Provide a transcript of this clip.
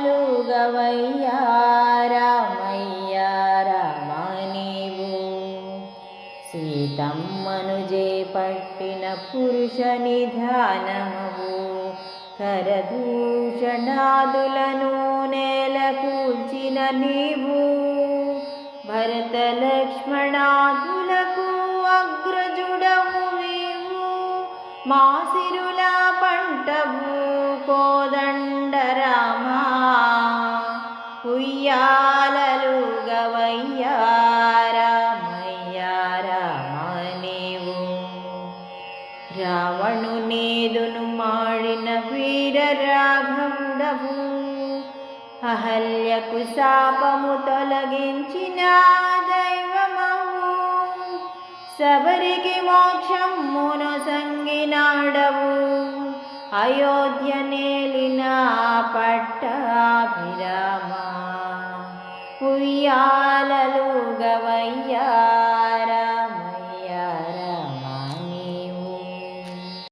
ఉయ్యాలలుగవయ్యా రామయ్య రామ నీవు సీతమ్మను చేపట్టిన పురుష నిధానము కరదూషణాదులను నేల కూల్చిన నీవు భరత లక్ష్మణాదులకు అగ్రజుడవు నీవు మా సిరుల పంటవు కోదండ రామా ఉయ్యాలలుగవయ్యా రామయ్య రామ నీవు రావణునేదును మాడిన వీర రాఘవుడవు అహల్యకు శాపము తొలగించిన దైవమవు శబరికి మోక్షమును సంగినాడవు అయోధ్య నేలిన పట్టాభిరామ ఉయ్యాలలుగవయ్యా